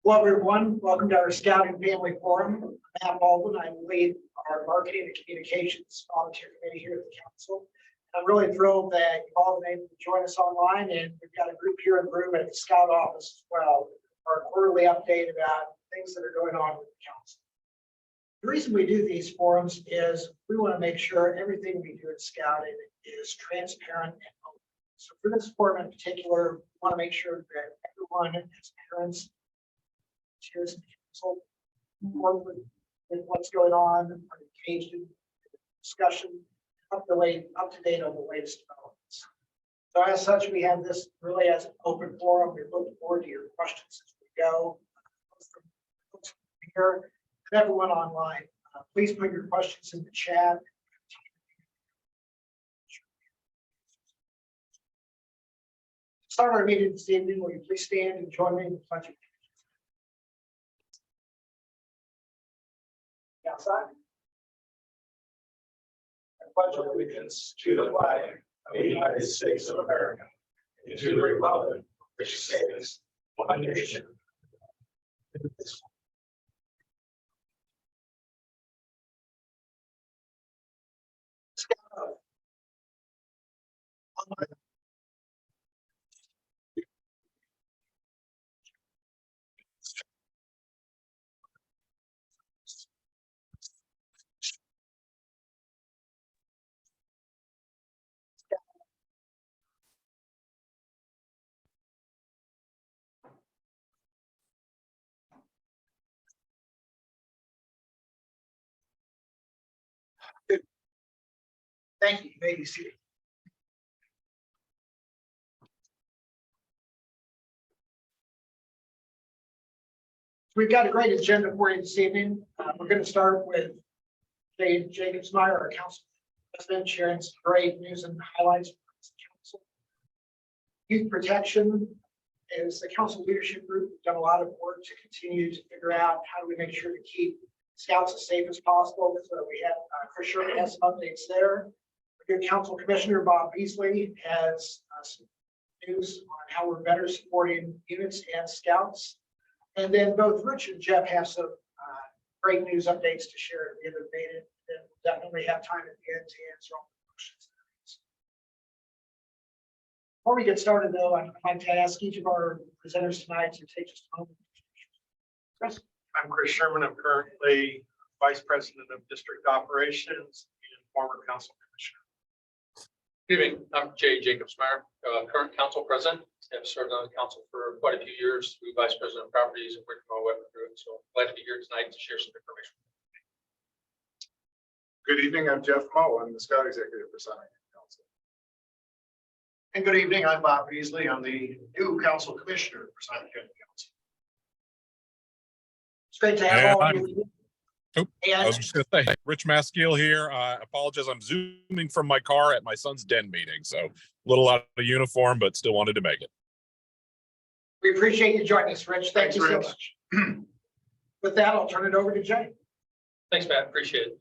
Hello, everyone. Welcome to our Scouting Family Forum. I'm Matt Baldwin. I lead our Marketing and Communications Volunteer Committee here at the Council. I'm really thrilled that you've all been able to join us online, and we've got a group here in the room at the Scout office as well. Our quarterly update about things that are going on with the Council. The reason we do these forums is we want to make sure everything we do at Scouting is transparent and open. So for this forum in particular, we want to make sure that everyone, as parents, chairs and council, work with what's going on, are engaged in discussion, up to date on the latest developments. So as such, we have this really as an open forum. We look forward to your questions as we go. From here and everyone online, please put your questions in the chat. To start our meeting this evening, will you please stand and join me in the pledge of outside? I pledge allegiance to the flag of the United States of America and to the republic which stands one nation. Thank you. You may be seated. We've got a great agenda for you this evening. We're going to start with Jay Jacobsmeyer, our council president, sharing some great news and highlights from the council. Youth protection is the council leadership group. We've done a lot of work to continue to figure out how do we make sure to keep scouts as safe as possible. So we have Chris Sherman has some updates there. Our good council commissioner Bob Beasley has some news on how we're better supporting units and scouts. And then both Rich and Jeff have some great news updates to share at the end of the meeting. And we'll definitely have time at the end to answer all the questions. Before we get started, though, I'd like to ask each of our presenters tonight to take just a moment. Chris. I'm Chris Sherman. I'm currently Vice President of District Operations and former council commissioner. Good evening. I'm Jay Jacobsmeyer, current council president. I've served on the council for quite a few years, through Vice President of Properties and worked for my weapon group. So glad to be here tonight to share some information. Good evening, I'm Jeff Moe. I'm the Scout Executive for Sonoma Council. And good evening, I'm Bob Beasley. I'm the new council commissioner for Sonoma County Council. It's great to have all of you. I was just going to say, Rich Maskiel here. I apologize. I'm zooming from my car at my son's den meeting, so a little out of uniform, but still wanted to make it. We appreciate you joining us, Rich. Thank you so much. With that, I'll turn it over to Jay. Thanks, Matt. Appreciate it.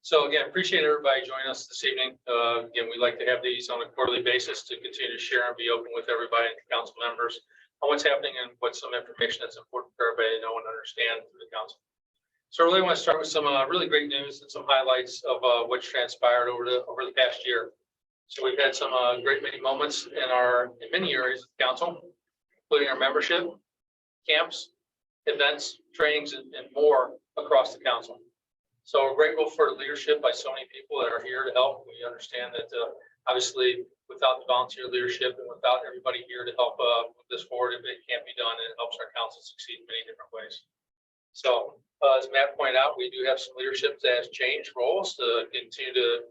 So again, appreciate everybody joining us this evening. Again, we like to have these on a quarterly basis to continue to share and be open with everybody and council members on what's happening and what's some information that's important for everybody to know and understand through the council. So I really want to start with some really great news and some highlights of what's transpired over the past year. So we've had some great many moments in many areas of council, including our membership, camps, events, trainings, and more across the council. So we're grateful for the leadership by so many people that are here to help. We understand that obviously without the volunteer leadership and without everybody here to help move this forward, it can't be done, and it helps our council succeed in many different ways. So as Matt pointed out, we do have some leadership that has changed roles to continue to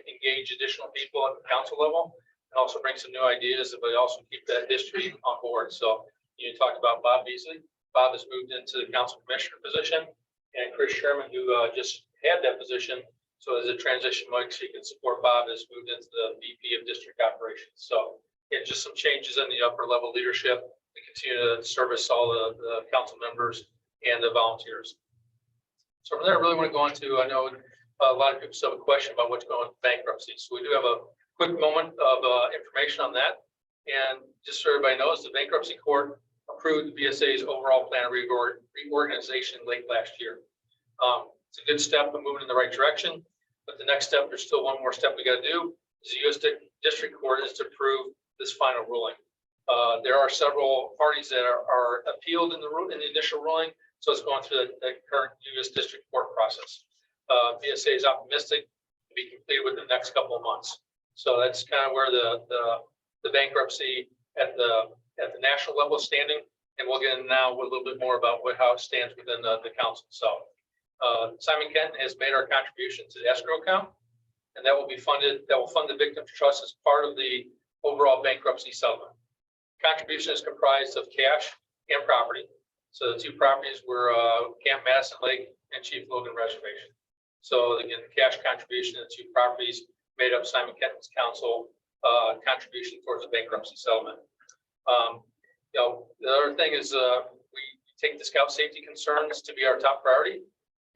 engage additional people at the council level and also bring some new ideas, but also keep that history on board. So you talked about Bob Beasley. Bob has moved into the council commissioner position, and Chris Sherman, who just had that position, so as a transition, Mike, so you can support Bob, has moved into the VP of district operations. So it's just some changes in the upper level leadership to continue to service all the council members and the volunteers. So from there, I really want to go on to, I know a lot of people still have a question about what's going on with bankruptcy. So we do have a quick moment of information on that. And just so everybody knows, the bankruptcy court approved the BSA's overall plan of reorganization late last year. It's a good step of moving in the right direction, but the next step, there's still one more step we got to do, is the U.S. District Court is to approve this final ruling. There are several parties that are appealed in the initial ruling, so it's going through the current U.S. District Court process. BSA is optimistic to be completed within the next couple of months. So that's kind of where the bankruptcy at the national level is standing, and we'll get in now with a little bit more about how it stands within the council. So Simon Kenton has made our contribution to the escrow account, and that will be funded. That will fund the victim's trust as part of the overall bankruptcy settlement. Contribution is comprised of cash and property. So the two properties were Camp Madison Lake and Chief Logan Reservation. So again, the cash contribution of the two properties made up Simon Kenton's council contribution towards the bankruptcy settlement. The other thing is we take the scout safety concerns to be our top priority,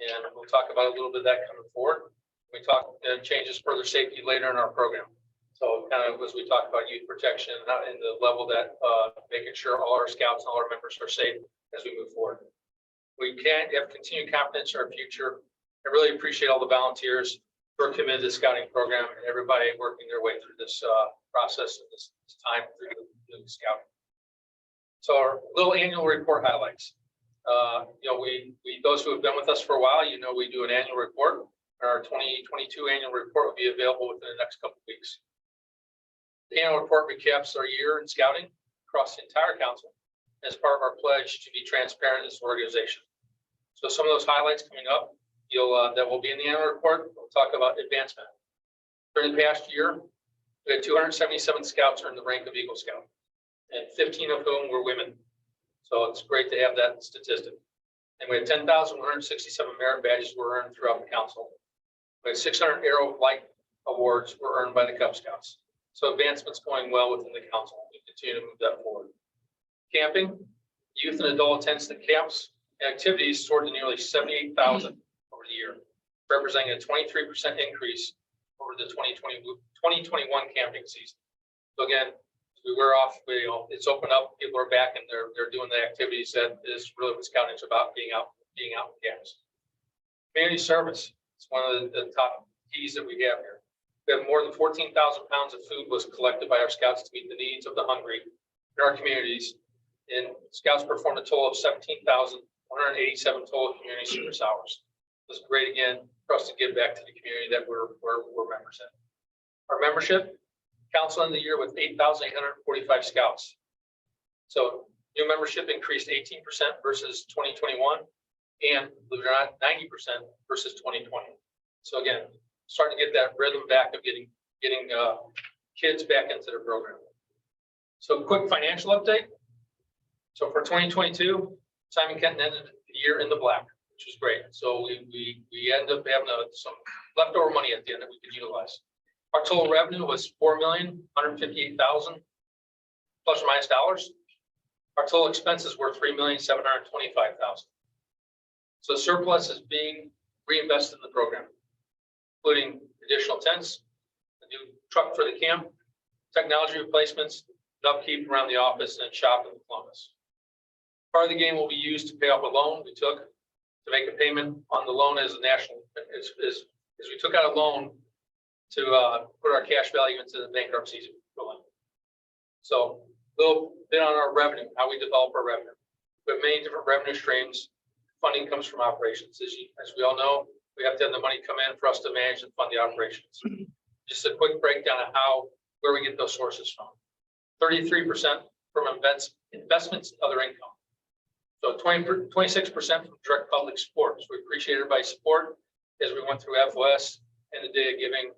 and we'll talk about a little bit of that coming forward. We talk changes further safety later in our program. So kind of as we talk about youth protection and the level that making sure all our scouts and all our members are safe as we move forward. We can't have continued confidence in our future. I really appreciate all the volunteers who are committed to the scouting program and everybody working their way through this process and this time through the scouting. So our little annual report highlights. Those who have been with us for a while, we do an annual report. Our 2022 annual report will be available within the next couple of weeks. The annual report recaps our year in scouting across the entire council as part of our pledge to be transparent in this organization. So some of those highlights coming up, that will be in the annual report. We'll talk about advancement. During the past year, we had 277 scouts earn the rank of Eagle Scout, and 15 of whom were women. So it's great to have that statistic. And we had 10,167 merit badges were earned throughout the council. We had 600 Arrow of Light awards were earned by the Cub Scouts. So advancement's going well within the council. We continue to move that forward. Camping, youth and adult attendance at camps and activities soared to nearly 78,000 over the year, representing a 23% increase over the 2021 camping season. So again, we were off, it's opened up, people are back and they're doing the activities that is really what scouting is about, being out in camps. Community service, it's one of the top keys that we have here. We have more than 14,000 pounds of food was collected by our scouts to meet the needs of the hungry in our communities. And scouts performed a total of 17,187 total community service hours. It was great again for us to give back to the community that we're members in. Our membership, council in the year with 8,845 scouts. So new membership increased 18% versus 2021, and believe it or not, 90% versus 2020. So again, starting to get that rhythm back of getting kids back into their program. So quick financial update. So for 2022, Simon Kenton ended the year in the black, which was great. So we ended up having some leftover money at the end that we could utilize. Our total revenue was $4,158,000 plus or minus dollars. Our total expenses were $3,725,000. So surplus is being reinvested in the program, including additional tents, a new truck for the camp, technology replacements, and upkeep around the office and shop in Columbus. Part of the gain will be used to pay off a loan we took to make a payment on the loan as a national, as we took out a loan to put our cash value into the bankruptcies. So a little bit on our revenue, how we develop our revenue. We have many different revenue streams. Funding comes from operations. As we all know, we have to have the money come in for us to manage and fund the operations. Just a quick breakdown of where we get those sources from. 33% from investments and other income. So 26% from direct public support. So we appreciate everybody's support as we went through FOS and the day of giving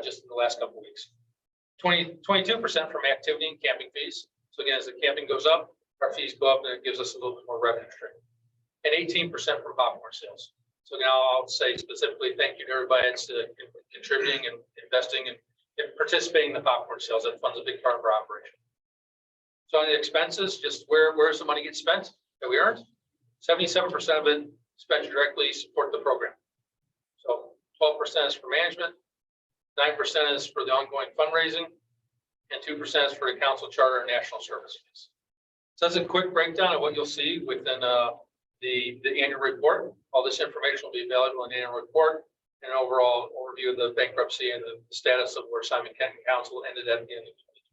just in the last couple of weeks. 22% from activity and camping fees. So again, as the camping goes up, our fees go up and it gives us a little bit more revenue stream. And 18% from popcorn sales. So now I'll say specifically thank you to everybody that's contributing and investing and participating in the popcorn sales. That funds a big part of our operation. So on the expenses, just where's the money get spent that we earned? 77% of it spent directly to support the program. So 12% is for management, 9% is for the ongoing fundraising, and 2% is for the council charter and national service fees. So that's a quick breakdown of what you'll see within the annual report. All this information will be available in the annual report and an overall overview of the bankruptcy and the status of where Simon Kenton Council ended at the end of the year.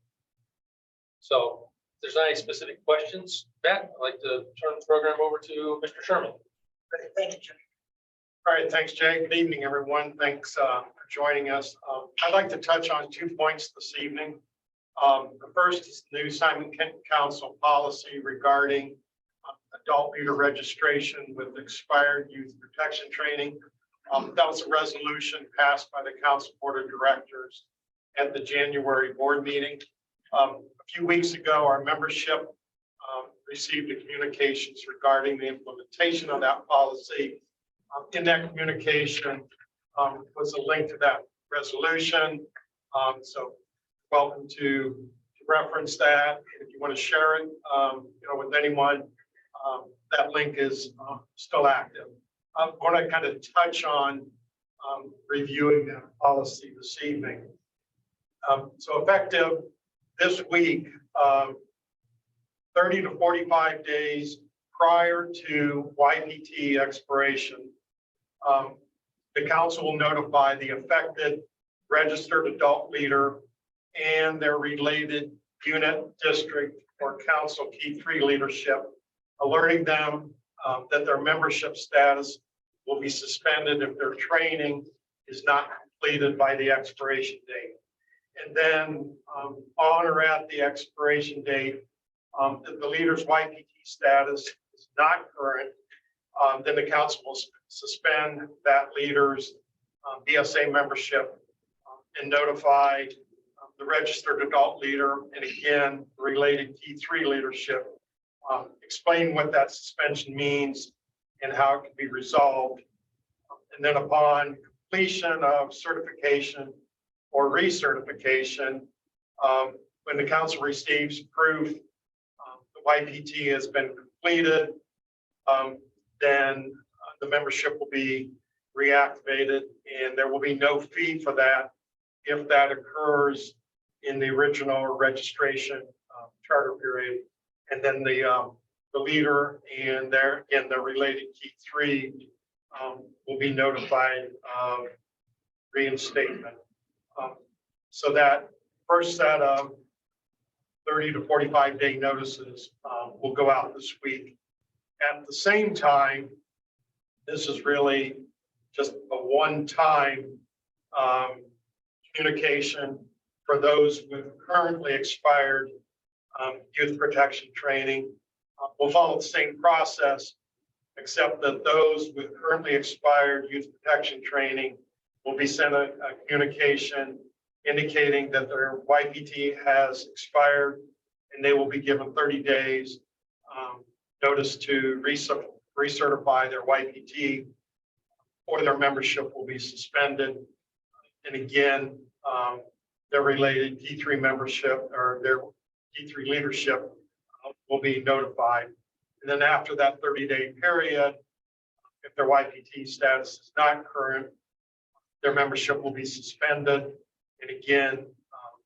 So if there's any specific questions, Matt, I'd like to turn the program over to Mr. Sherman. Great, thank you, Jim. All right, thanks, Jay. Good evening, everyone. Thanks for joining us. I'd like to touch on 2 points this evening. The first is the new Simon Kenton Council policy regarding adult leader registration with expired youth protection training. That was a resolution passed by the Council Board of Directors at the January board meeting. A few weeks ago, our membership received a communications regarding the implementation of that policy. In that communication was a link to that resolution. So welcome to reference that. If you want to share it, with anyone, that link is still active. I want to kind of touch on reviewing that policy this evening. So effective this week, 30 to 45 days prior to YPT expiration, the council will notify the affected registered adult leader and their related unit, district, or council key 3 leadership, alerting them that their membership status will be suspended if their training is not completed by the expiration date. And then on or at the expiration date, if the leader's YPT status is not current, then the council will suspend that leader's BSA membership and notify the registered adult leader and again, related key 3 leadership, explain what that suspension means and how it can be resolved. And then upon completion of certification or recertification, when the council receives proof the YPT has been completed, then the membership will be reactivated and there will be no fee for that if that occurs in the original registration charter period. And then the leader and their related key 3 will be notified of reinstatement. So that first set of 30 to 45 day notices will go out this week. At the same time, this is really just a one-time communication for those with currently expired youth protection training. We'll follow the same process, except that those with currently expired youth protection training will be sent a communication indicating that their YPT has expired and they will be given 30 days notice to recertify their YPT or their membership will be suspended. And again, their related key 3 membership or their key 3 leadership will be notified. And then after that 30-day period, if their YPT status is not current, their membership will be suspended. And again,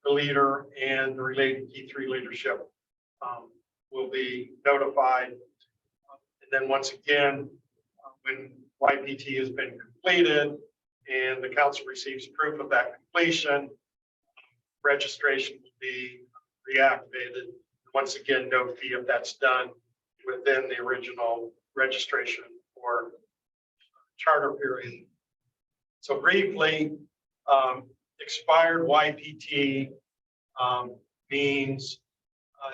the leader and the related key 3 leadership will be notified. And then once again, when YPT has been completed and the council receives proof of that completion, registration will be reactivated. Once again, no fee if that's done within the original registration or charter period. So briefly, expired YPT means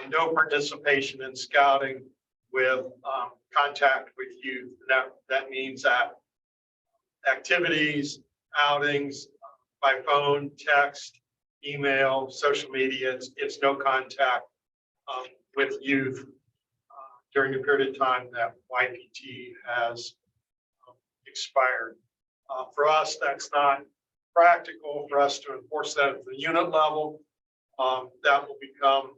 no participation in scouting with contact with youth. That means that activities, outings by phone, text, email, social media, it's no contact with youth during the period of time that YPT has expired. For us, that's not practical for us to enforce that at the unit level. That will become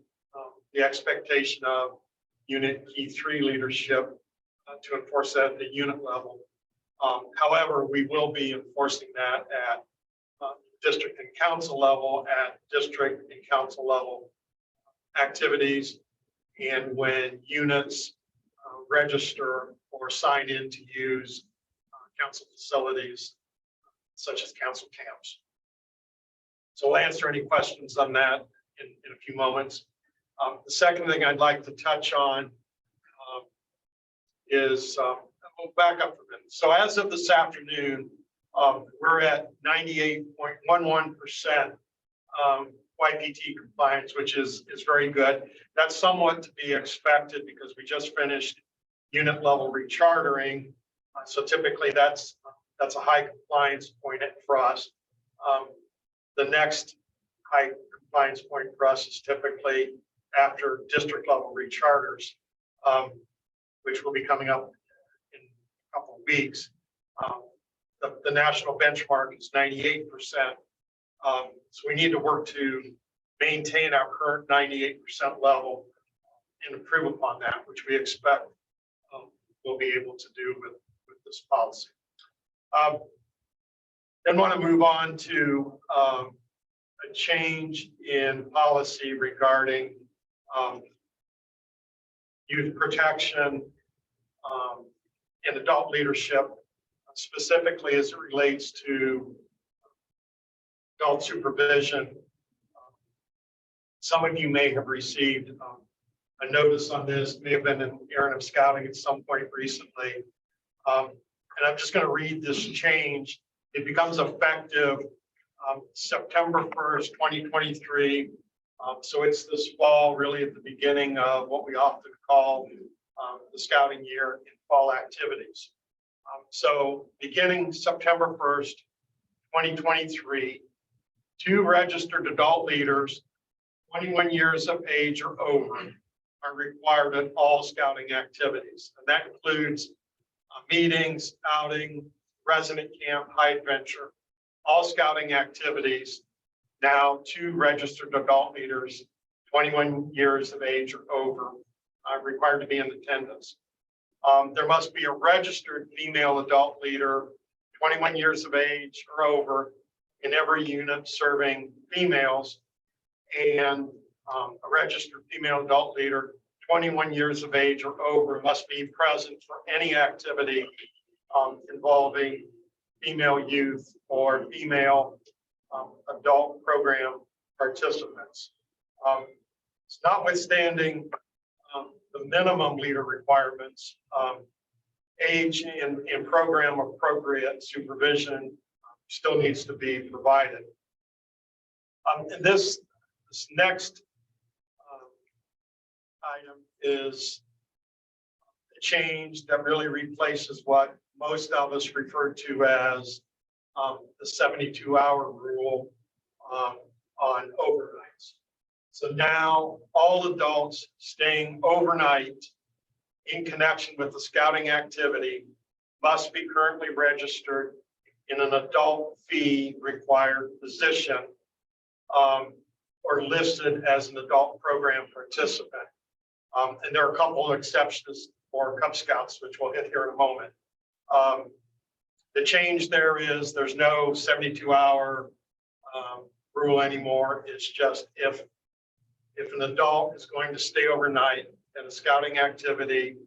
the expectation of Unit Key 3 leadership to enforce that at the unit level. However, we will be enforcing that at district and council level, at district and council level activities, and when units register or sign in to use council facilities such as council camps. So we'll answer any questions on that in a few moments. The second thing I'd like to touch on is, we'll back up a minute. So as of this afternoon, we're at 98.11% YPT compliance, which is very good. That's somewhat to be expected because we just finished unit level rechartering. So typically that's a high compliance point for us. The next high compliance point for us is typically after district level recharters, which will be coming up in a couple of weeks. The national benchmark is 98%. So we need to work to maintain our current 98% level and improve upon that, which we expect we'll be able to do with this policy. Then want to move on to a change in policy regarding youth protection and adult leadership, specifically as it relates to adult supervision. Some of you may have received a notice on this, may have been an errand of scouting at some point recently. And I'm just going to read this change. It becomes effective September 1st, 2023. So it's this fall, really at the beginning of what we often call the scouting year in fall activities. So beginning September 1st, 2023, 2 registered adult leaders, 21 years of age or over, are required at all scouting activities. And that includes meetings, outing, resident camp, high adventure, all scouting activities. Now 2 registered adult leaders, 21 years of age or over, are required to be in attendance. There must be a registered female adult leader, 21 years of age or over, in every unit serving females, and a registered female adult leader, 21 years of age or over, must be present for any activity involving female youth or female adult program participants. Notwithstanding the minimum leader requirements, age and program appropriate supervision still needs to be provided. And this next item is a change that really replaces what most of us refer to as the 72-hour rule on overnights. So now all adults staying overnight in connection with the scouting activity must be currently registered in an adult fee required position or listed as an adult program participant. And there are a couple of exceptions for Cub Scouts, which we'll hit here in a moment. The change there is there's no 72-hour rule anymore. It's just if an adult is going to stay overnight at a scouting activity,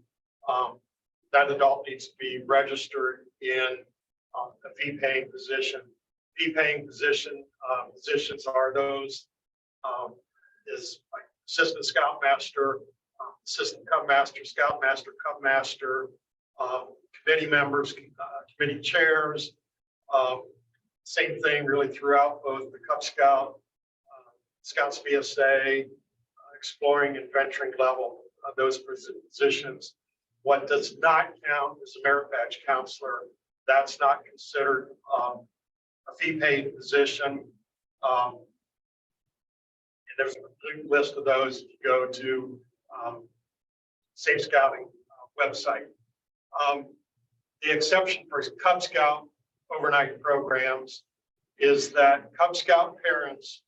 that adult needs to be registered in a fee-paying position fee-paying positions are those is like assistant scoutmaster, assistant cub master, scoutmaster, cub master, committee members, committee chairs. Same thing really throughout both the Cub Scout, Scouts VSA, exploring and venturing level of those positions. What does not count is a merit badge counselor. That's not considered a fee-paid position. And there's a complete list of those if you go to Safe Scouting website. The exception for Cub Scout overnight programs is that Cub Scout parents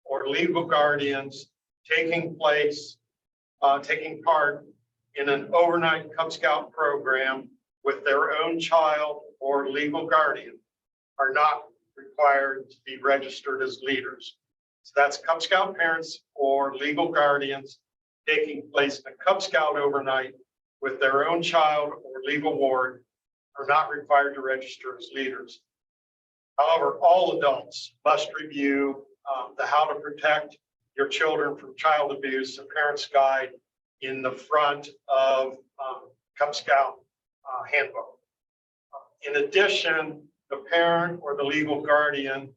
or legal guardians taking part in an overnight Cub Scout program with their own child or legal guardian are not required to be registered as leaders. So that's Cub Scout parents or legal guardians taking place in a Cub Scout overnight with their own child or legal ward are not required to register as leaders. However, all adults must review the How to Protect Your Children from Child Abuse, a parent's guide in the front of Cub Scout handbook. In addition, the parent or the legal guardian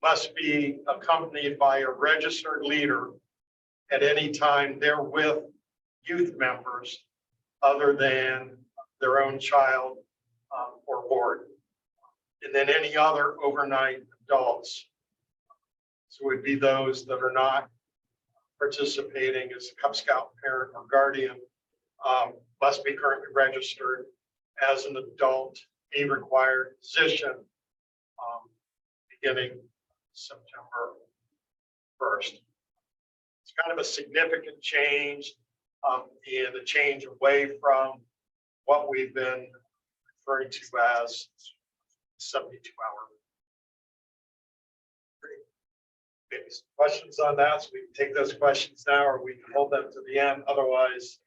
must be accompanied by a registered leader at any time they're with youth members other than their own child or ward. And then any other overnight adults. So it would be those that are not participating as a Cub Scout parent or guardian must be currently registered as an adult fee required position beginning September 1st. It's kind of a significant change and a change away from what we've been referring to as 72-hour. Maybe some questions on that, so we can take those questions now, or we can hold them to the end. Otherwise,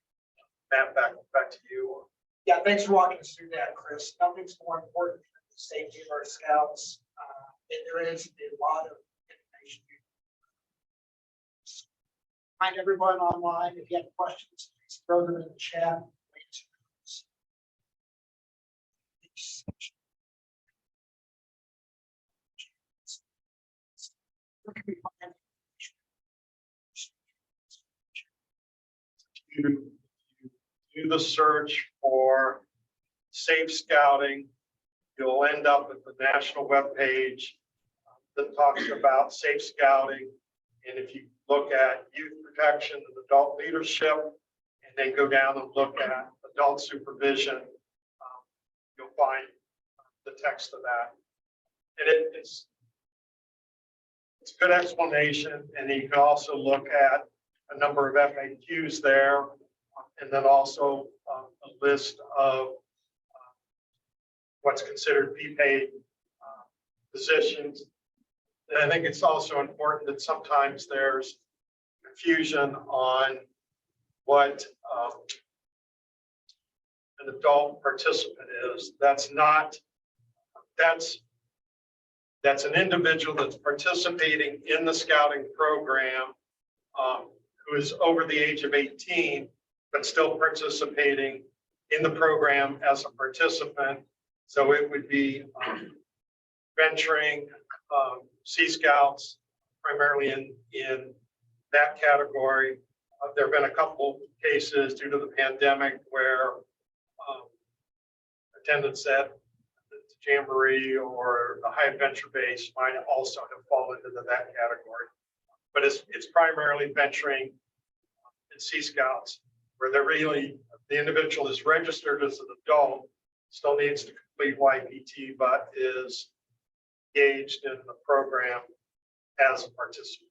Matt, back to you. Yeah, thanks for walking us through that, Chris. Nothing's more important than the safety of our scouts. And there is a lot of information. Find everyone online. If you have questions, please throw them in the chat. Where can we find You do the search for Safe Scouting, you'll end up at the national webpage that talks about safe scouting. And if you look at youth protection and adult leadership, and then go down and look at adult supervision, you'll find the text of that. And it's a good explanation. And you can also look at a number of FAQs there, and then also a list of what's considered fee-paid positions. And I think it's also important that sometimes there's confusion on what an adult participant is. That's an individual that's participating in the scouting program who is over the age of 18, but still participating in the program as a participant. So it would be venturing, Sea Scouts, primarily in that category. There have been a couple cases due to the pandemic where attendance at the Jamboree or the High Adventure Base might also have fallen into that category. But it's primarily venturing in Sea Scouts, where the individual is registered as an adult, still needs to complete YPT, but is engaged in the program as a participant.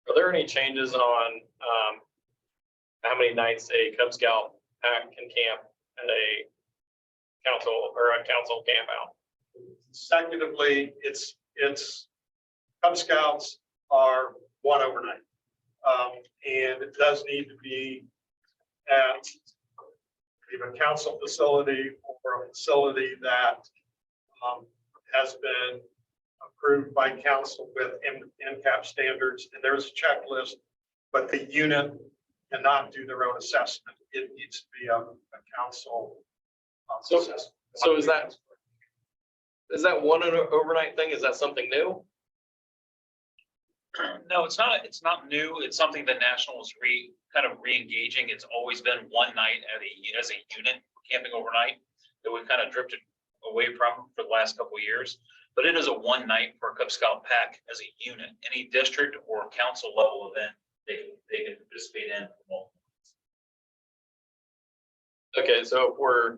Are there any changes on how many nights a Cub Scout pack can camp at a council camp out? Consecutively, it's Cub Scouts are one overnight. And it does need to be at leave a council facility or a facility that has been approved by council with NCAP standards, and there's a checklist, but the unit cannot do their own assessment. It needs to be a council. assessment. So is that one overnight thing? Is that something new? No, it's not new. It's something that National is kind of re-engaging. It's always been one night as a unit camping overnight that we've kind of drifted away from for the last couple of years. But it is a one night for a Cub Scout pack as a unit. Any district or council level event they can participate in. Okay, so if we're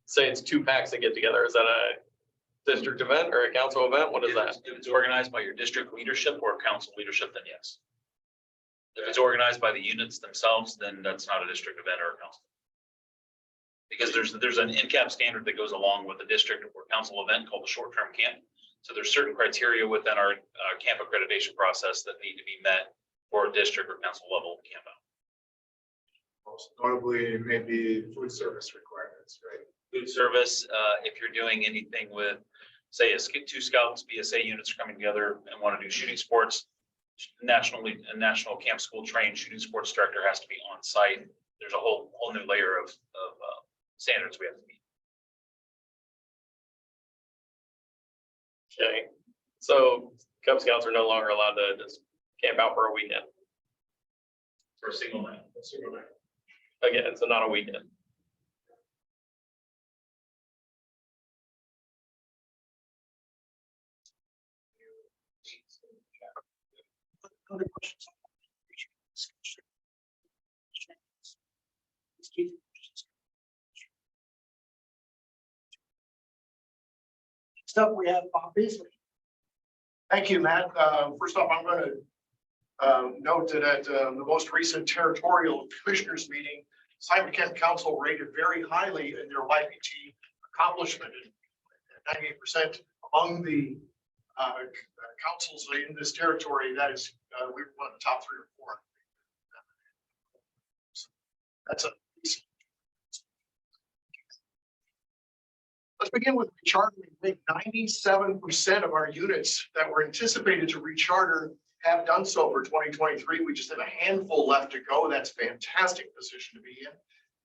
say it's 2 packs that get together, is that a district event or a council event? What is that? If it's organized by your district leadership or council leadership, then yes. If it's organized by the units themselves, then that's not a district event or a council. Because there's an NCAP standard that goes along with the district or council event called the short-term camp. So there's certain criteria within our camp accreditation process that need to be met for a district or council level camp out. Most notably, maybe food service requirements, right? Food service, if you're doing anything with, say, 2 scouts, BSA units are coming together and want to do shooting sports, a national camp school trained shooting sports director has to be on site. There's a whole new layer of standards we have to meet. Okay, so Cub Scouts are no longer allowed to just camp out for a weekend. For a single night. Again, so not a weekend. Other questions? Next up, we have Bob Beasley. Thank you, Matt. First off, I'm going to note that at the most recent territorial commissioners meeting, Simon Kent Council rated very highly in their YPT accomplishment, 98% among the councils in this territory. That is, we were one of the top 3 or 4. That's a. Let's begin with rechartering. I think 97% of our units that were anticipated to recharter have done so for 2023. We just have a handful left to go. That's a fantastic position to be in.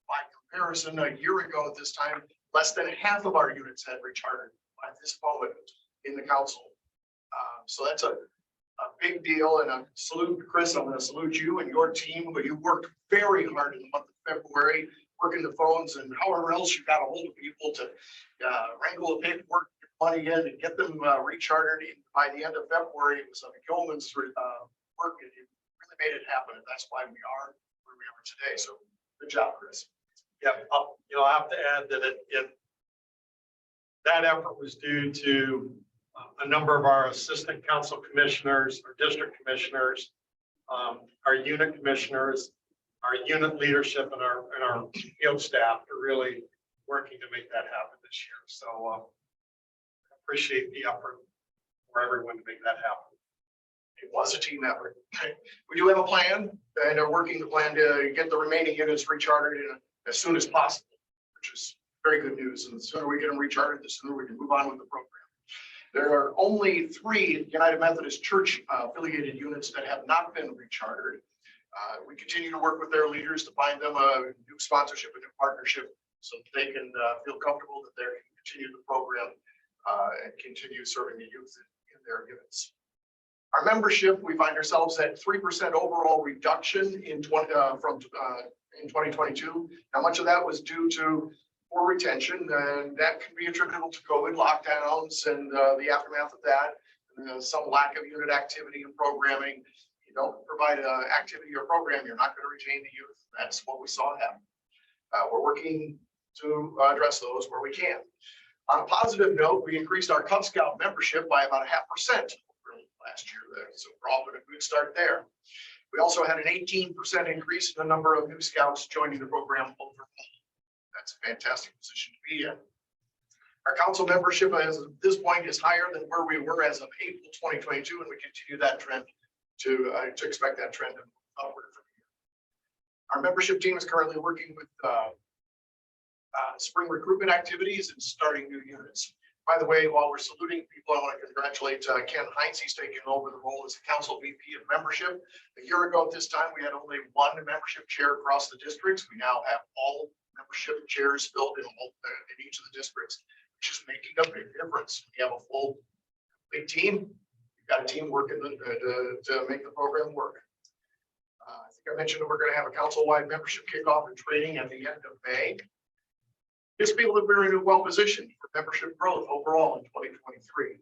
By comparison, a year ago at this time, less than half of our units had rechartered by this moment in the council. So that's a big deal, and a salute, Chris. I'm going to salute you and your team, but you worked very hard in the month of February, working the phones and however else you got a hold of people to wrangle the paperwork, get money in, and get them rechartered. By the end of February, it was a yeoman's work, and you really made it happen, and that's why we are where we are today. So good job, Chris. Yeah, I have to add that that effort was due to a number of our assistant council commissioners, our district commissioners, our unit commissioners, our unit leadership, and our field staff are really working to make that happen this year. So I appreciate the effort for everyone to make that happen. It was a team effort. We do have a plan and are working the plan to get the remaining units rechartered as soon as possible, which is very good news. And the sooner we get them rechartered, the sooner we can move on with the program. There are only 3 United Methodist Church affiliated units that have not been rechartered. We continue to work with their leaders to find them a new sponsorship, a new partnership, so that they can feel comfortable that they can continue the program and continue serving the youth in their units. Our membership, we find ourselves at 3% overall reduction in 2022. Now, much of that was due to poor retention, and that can be attributable to COVID lockdowns and the aftermath of that, some lack of unit activity and programming. You don't provide an activity or program, you're not going to retain the youth. That's what we saw happen. We're working to address those where we can. On a positive note, we increased our Cub Scout membership by about 0.5% last year. So we're off to a good start there. We also had an 18% increase in the number of new scouts joining the program overall. That's a fantastic position to be in. Our council membership as of this point is higher than where we were as of April 2022, and we continue that trend to expect that trend upward from here. Our membership team is currently working with spring recruitment activities and starting new units. By the way, while we're saluting people, I want to congratulate Ken Heinz. He's taking over the role as a council VP of membership. A year ago at this time, we had only one membership chair across the districts. We now have all membership chairs filled in each of the districts, which is making a big difference. We have a full big team. We've got a team working to make the program work. I think I mentioned that we're going to have a council-wide membership kickoff and training at the end of May. Just feel that we're in a well positioned for membership growth overall in 2023.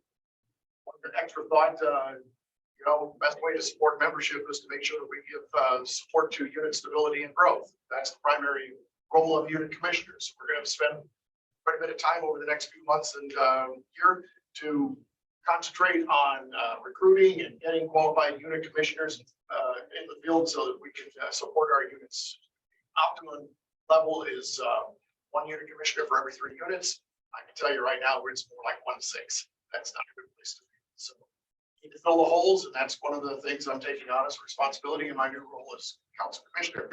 One extra thought, best way to support membership is to make sure that we give support to unit stability and growth. That's the primary role of unit commissioners. We're going to spend quite a bit of time over the next few months and year to concentrate on recruiting and getting qualified unit commissioners in the field so that we can support our units. Optimum level is 1 unit commissioner for every 3 units. I can tell you right now, it's more like 1 to 6. That's not a good place to be. So need to fill the holes, and that's one of the things I'm taking on as responsibility in my new role as council commissioner.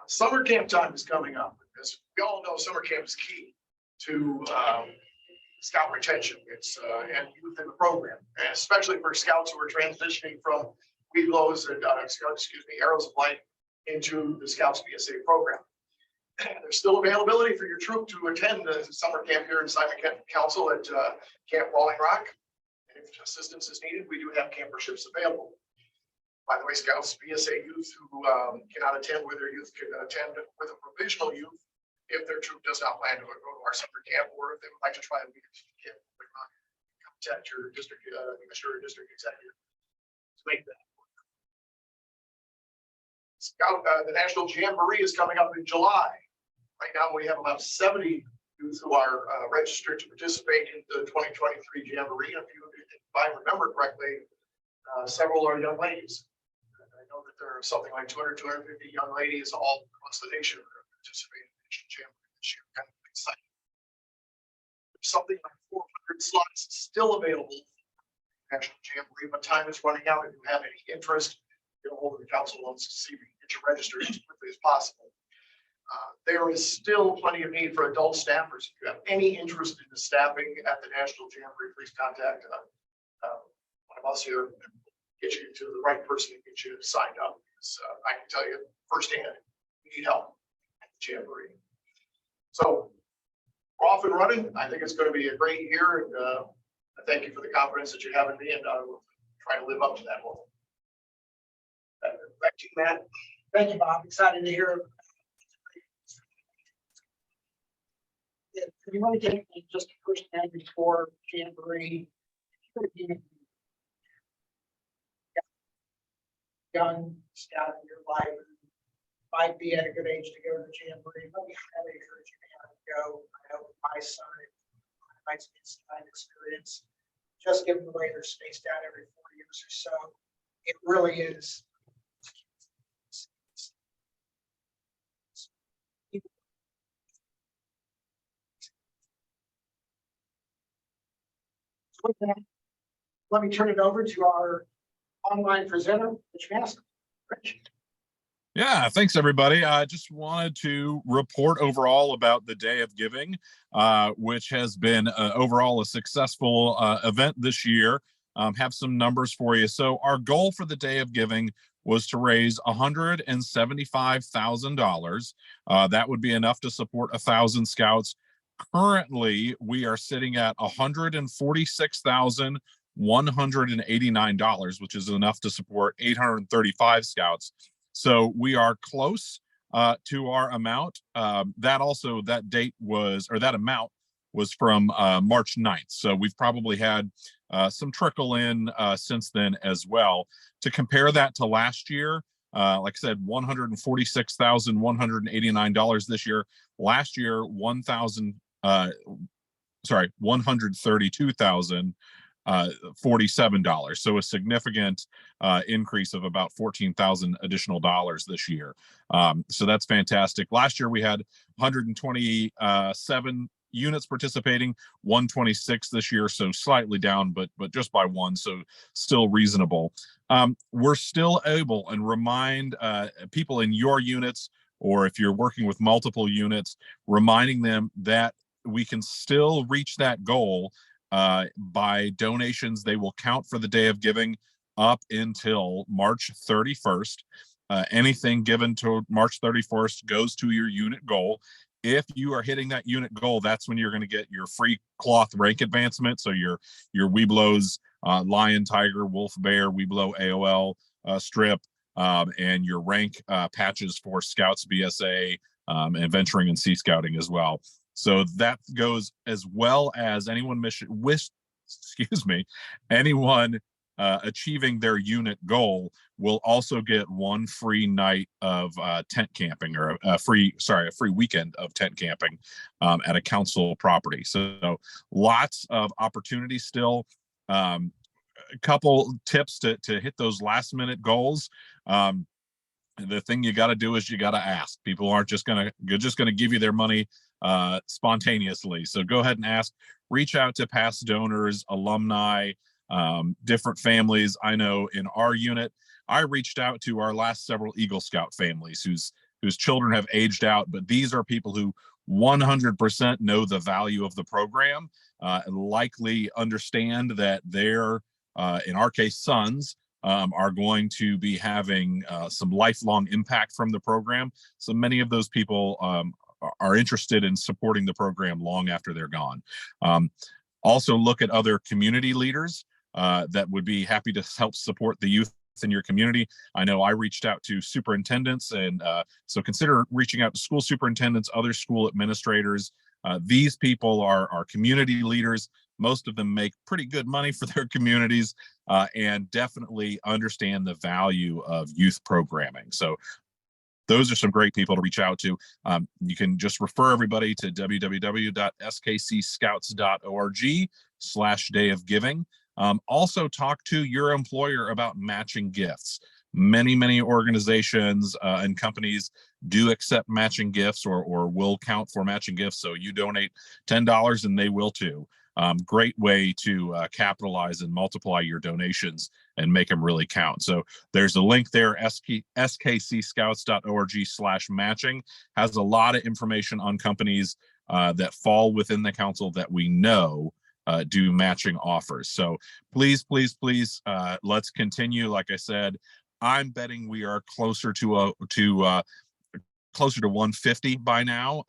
Summer camp time is coming up. As we all know, summer camp is key to scout retention. It's and youth in the program, and especially for scouts who are transitioning from Weeblos and Arrows of Light into the Scouts BSA program. There's still availability for your troop to attend the summer camp here in Simon County Council at Camp Walling Rock. And if assistance is needed, we do have camperships available. By the way, Scouts BSA youth who cannot attend with their youth can attend with a provisional youth if their troop does not plan to go to our summer camp, or if they would like to try a leadership camp. Contact your district commissioner or district executive to make that. Scout, the National Jamboree is coming up in July. Right now, we have about 70 youth who are registered to participate in the 2023 Jamboree. And if I remember correctly, several are young ladies. I know that there are something like 200, 250 young ladies all across the nation who are participating in the National Jamboree this year. Kind of exciting. There's something like 400 slots still available for the National Jamboree, but time is running out. If you have any interest, get a hold of the council wants to see if you can get you registered as quickly as possible. There is still plenty of need for adult staffers. If you have any interest in the staffing at the National Jamboree, please contact one of us here and get you to the right person and get you signed up. I can tell you firsthand, we need help at the Jamboree. So we're off and running. I think it's going to be a great year, and I thank you for the confidence that you have in me, and I will try to live up to that role. Back to you, Matt. Thank you, Bob. Excited to hear. If you want to get just a first name before Jamboree, young scout in your life might be at a good age to go to the Jamboree. Let me highly encourage you to have it go. I know my son might get some experience. Just given the way they're spaced out every 4 years or so, it really is. With that, let me turn it over to our online presenter, Rich Maskell. Rich. Yeah, thanks everybody. I just wanted to report overall about the Day of Giving, which has been overall a successful event this year. Have some numbers for you. So our goal for the Day of Giving was to raise $175,000. That would be enough to support 1,000 scouts. Currently, we are sitting at $146,189, which is enough to support 835 scouts. So we are close to our amount. That date was, or that amount was from March 9th. So we've probably had some trickle in since then as well. To compare that to last year, like I said, $146,189 this year. Last year, $132,047. So a significant increase of about $14,000 additional dollars this year. So that's fantastic. Last year we had 127 units participating, 126 this year, so slightly down, but just by 1, so still reasonable. We're still able and remind people in your units, or if you're working with multiple units, reminding them that we can still reach that goal by donations. They will count for the day of giving up until March 31st. Anything given to March 31st goes to your unit goal. If you are hitting that unit goal, that's when you're going to get your free cloth rank advancement. So your Webelos, Lion, Tiger, Wolf, Bear, Webelo, AOL strip, and your rank patches for Scouts, BSA, and Venturing and Sea Scouting as well. So that goes, as well as anyone anyone achieving their unit goal will also get one free night of tent camping, or a free weekend of tent camping at a council property. So lots of opportunities still. A couple tips to hit those last minute goals. The thing you got to do is you got to ask. People aren't just gonna give you their money spontaneously. So go ahead and ask. Reach out to past donors, alumni, different families. I know in our unit, I reached out to our last several Eagle Scout families whose children have aged out, but these are people who 100% know the value of the program, and likely understand that their, in our case, sons, are going to be having some lifelong impact from the program. So many of those people are interested in supporting the program long after they're gone. Also look at other community leaders that would be happy to help support the youth in your community. I know I reached out to superintendents, and so consider reaching out to school superintendents, other school administrators. These people are community leaders. Most of them make pretty good money for their communities, and definitely understand the value of youth programming. So those are some great people to reach out to. You can just refer everybody to www.skcscouts.org/day of giving. Also talk to your employer about matching gifts. Many organizations and companies do accept matching gifts, or will count for matching gifts. So you donate $10 and they will too. Great way to capitalize and multiply your donations and make them really count. So there's a link there, skcscouts.org/matching, has a lot of information on companies that fall within the council that we know do matching offers. So please, let's continue. Like I said, I'm betting we are closer to 150 by now.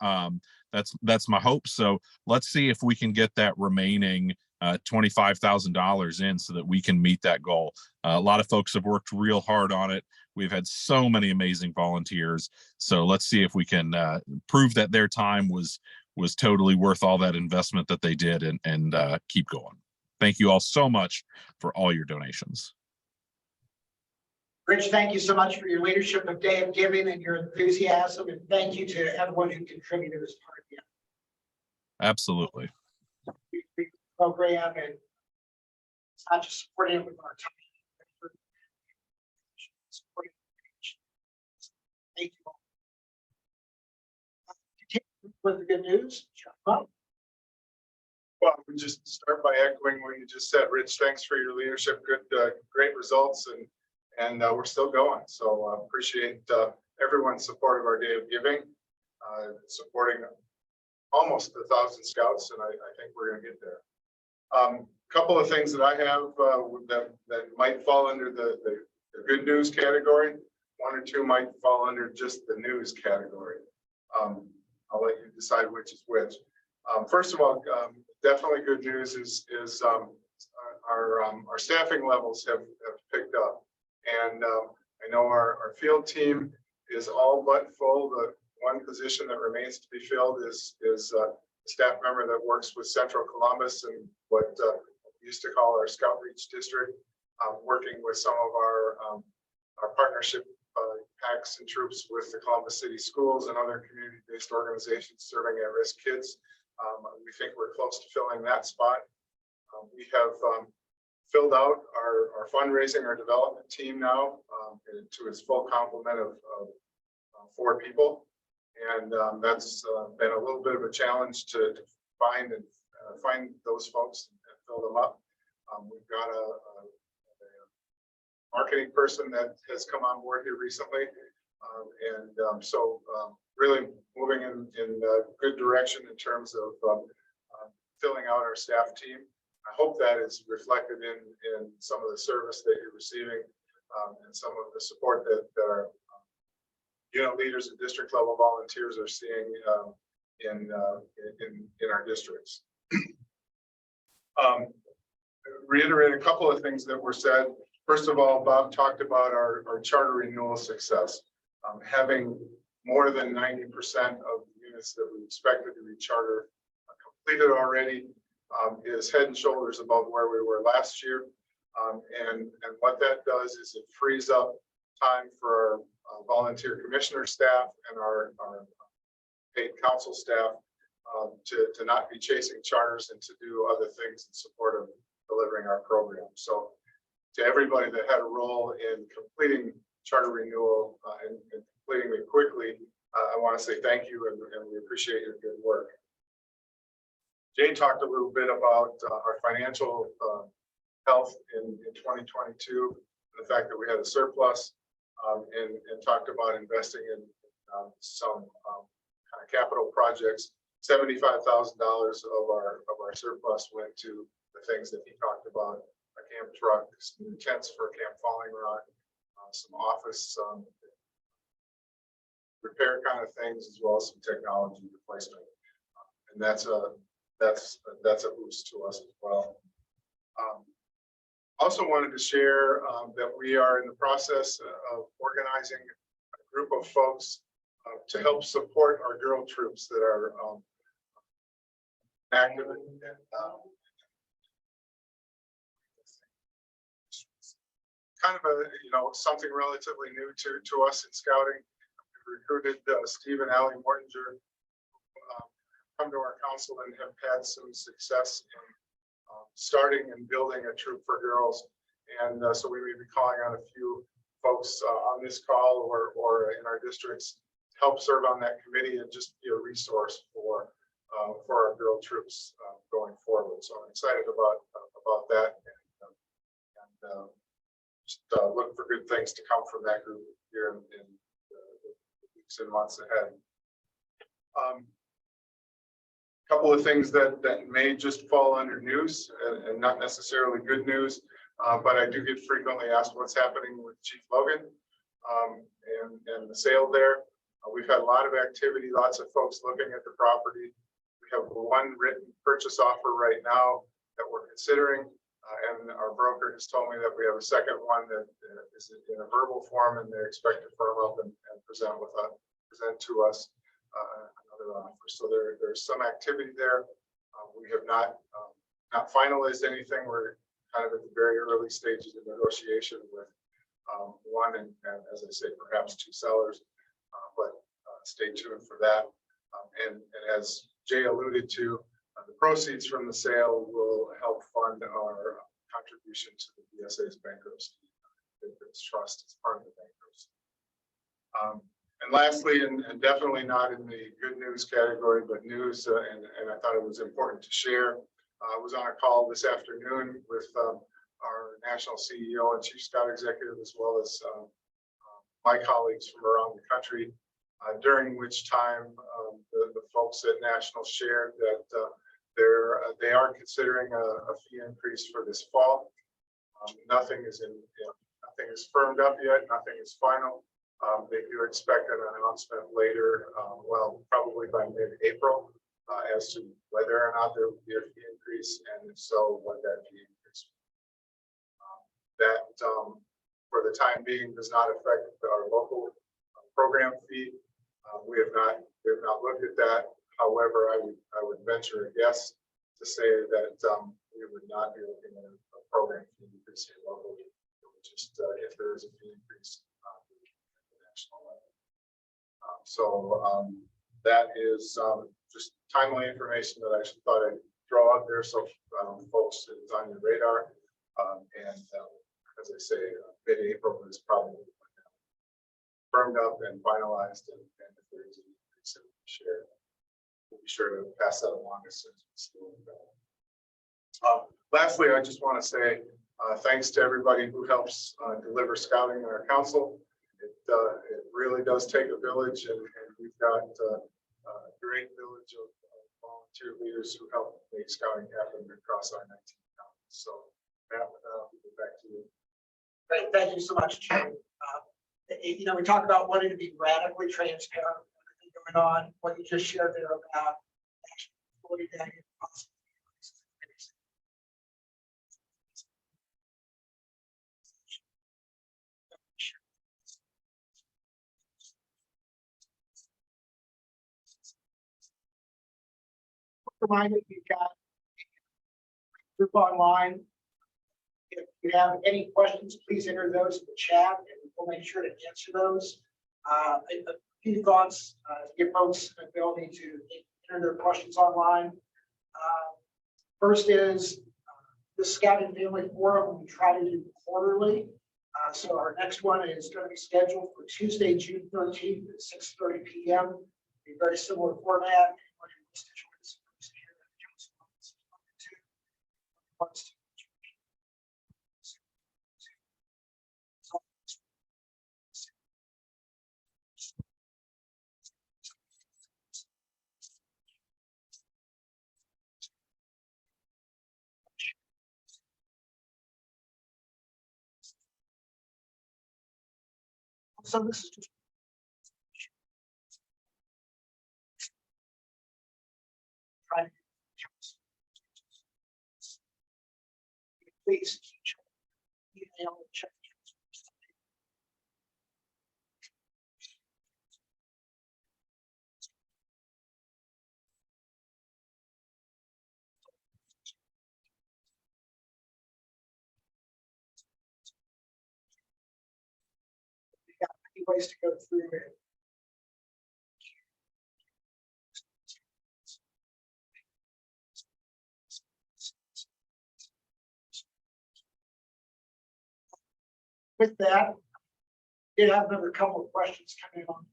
That's my hope. So let's see if we can get that remaining $25,000 in so that we can meet that goal. A lot of folks have worked real hard on it. We've had so many amazing volunteers. So let's see if we can prove that their time was totally worth all that investment that they did, and keep going. Thank you all so much for all your donations. Rich, thank you so much for your leadership of Day of Giving and your enthusiasm, and thank you to everyone who contributed as part of the Absolutely. program. And it's not just supporting it with our time. Thank you all. Continue with the good news. Well, we just start by echoing what you just said, Rich. Thanks for your leadership. Good, great results, and we're still going. So appreciate everyone's support of our Day of Giving, supporting almost 1,000 scouts, and I think we're going to get there. Couple of things that I have that might fall under the good news category. One or two might fall under just the news category. I'll let you decide which is which. First of all, definitely good news is our staffing levels have picked up, and I know our field team is all but full. The one position that remains to be filled is a staff member that works with Central Columbus and what we used to call our Scout Reach District, working with some of our partnership packs and troops with the Columbus City Schools and other community-based organizations serving at-risk kids. We think we're close to filling that spot. We have filled out our fundraising, our development team now to its full complement of 4 people. And that's been a little bit of a challenge to find those folks and fill them up. We've got a marketing person that has come on board here recently. Really moving in a good direction in terms of filling out our staff team. I hope that is reflected in some of the service that you're receiving and some of the support that our unit leaders and district level volunteers are seeing in our districts. Reiterate a couple of things that were said. First of all, Bob talked about our charter renewal success. Having more than 90% of the units that we expected to recharter completed already is head and shoulders above where we were last year. And what that does is it frees up time for our volunteer commissioner staff and our paid council staff to not be chasing charters and to do other things in support of delivering our program. So to everybody that had a role in completing charter renewal and completing it quickly, I want to say thank you and we appreciate your good work. Jay talked a little bit about our financial health in 2022, the fact that we had a surplus and talked about investing in some kind of capital projects. $75,000 of our surplus went to the things that he talked about: a camp truck, some new tents for Camp Falling Rock, some office repair kind of things, as well as some technology replacement. And that's a boost to us as well. Also wanted to share that we are in the process of organizing a group of folks to help support our girl troops that are active and kind of something relatively new to us in scouting. We recruited Steve and Allie Mortinger, come to our council and have had some success in starting and building a troop for girls. And so we may be calling on a few folks on this call or in our districts to help serve on that committee and just be a resource for our girl troops going forward. So I'm excited about that and just look for good things to come from that group here in the weeks and months ahead. Couple of things that may just fall under news and not necessarily good news, but I do get frequently asked what's happening with Chief Logan and the sale there. We've had a lot of activity, lots of folks looking at the property. We have one written purchase offer right now that we're considering, and our broker has told me that we have a second one that is in a verbal form, and they expect to firm up and present to us another offer. So there's some activity there. We have not finalized anything. We're kind of at the very early stages of negotiation with one and as I say, perhaps two sellers, but stay tuned for that. And as Jay alluded to, the proceeds from the sale will help fund our contribution to the BSA's bankruptcy. This trust is part of the bankruptcy. And lastly, and definitely not in the good news category, but news, and I thought it was important to share. I was on a call this afternoon with our national CEO and chief scout executive, as well as my colleagues from around the country, during which time the folks at National shared that they are considering a fee increase for this fall. Nothing is firmed up yet. Nothing is final. They do expect an announcement later, well, probably by mid-April, as to whether or not there will be a fee increase, and if so, what that fee increase. That, for the time being, does not affect our local program fee. We have not looked at that. However, I would venture a guess to say that we would not be looking at a program fee increase here locally. Just if there is a fee increase at the national level. So that is just timely information that I thought I'd throw out there, so folks, it's on your radar. And as I say, mid-April is probably firmed up and finalized, and if there is an increase, we'll be sure to pass that along as soon as we see it. Lastly, I just want to say thanks to everybody who helps deliver scouting in our council. It really does take a village, and we've got a great village of volunteer leaders who help make scouting happen across our 19 counties. So Matt, I'll give it back to you. Great, thank you so much, Jay. You know, we talk about wanting to be radically transparent with everything going on, what you just shared there about actually 40 day possible increases in rates. Reminder, you've got a group online. If you have any questions, please enter those in the chat and we'll make sure to answer those. A few thoughts to give folks an ability to enter their questions online. First is the Scouting Family Forum we try to do quarterly. So our next one is going to be scheduled for Tuesday, June 13th at 6:30 p.m. A very similar format. Anyone who wants to join us, please hear that the council wants to. So this is just trying to please email and check. We got many ways to go through it. With that, did have another couple of questions coming on.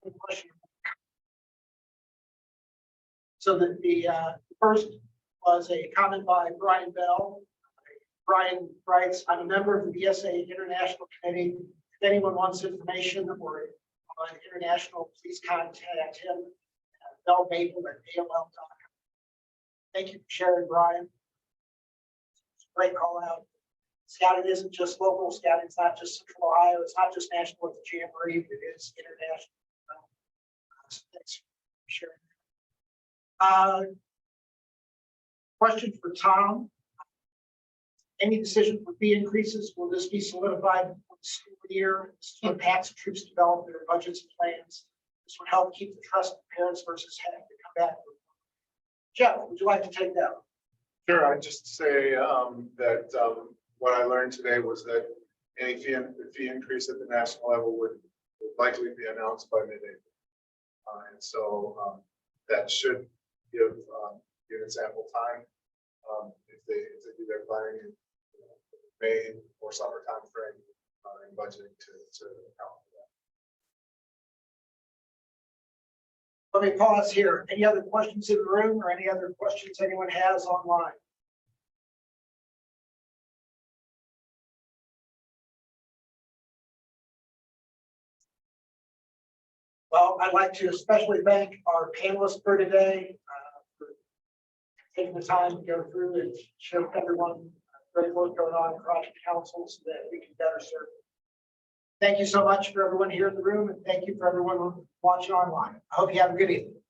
Good question. So the first was a comment by Brian Bell. Brian writes, I'm a member of the BSA International Committee. If anyone wants information or on international, please contact him at bellmaple@aol.com. Thank you for sharing, Brian. Great call out. Scouting isn't just local. Scouting is not just Central Ohio. It's not just national with the Jamboree. It is international. So thanks for sharing. Question for Tom. Any decision for fee increases? Will this be solidified before the school year? This is when PACs and troops develop their budgets and plans. This would help keep the trust of parents versus having to come back. Jeff, would you like to take that? Sure, I'd just say that what I learned today was that any fee increase at the national level would likely be announced by mid-April. And so that should give units ample time if they do their planning in May or summer time frame and budgeting to account for that. Let me pause here. Any other questions in the room or any other questions anyone has online? Well, I'd like to especially thank our panelists for today for taking the time to go through and show everyone great work going on across the council so that we can better serve. Thank you so much for everyone here in the room, and thank you for everyone watching online. I hope you have a good evening.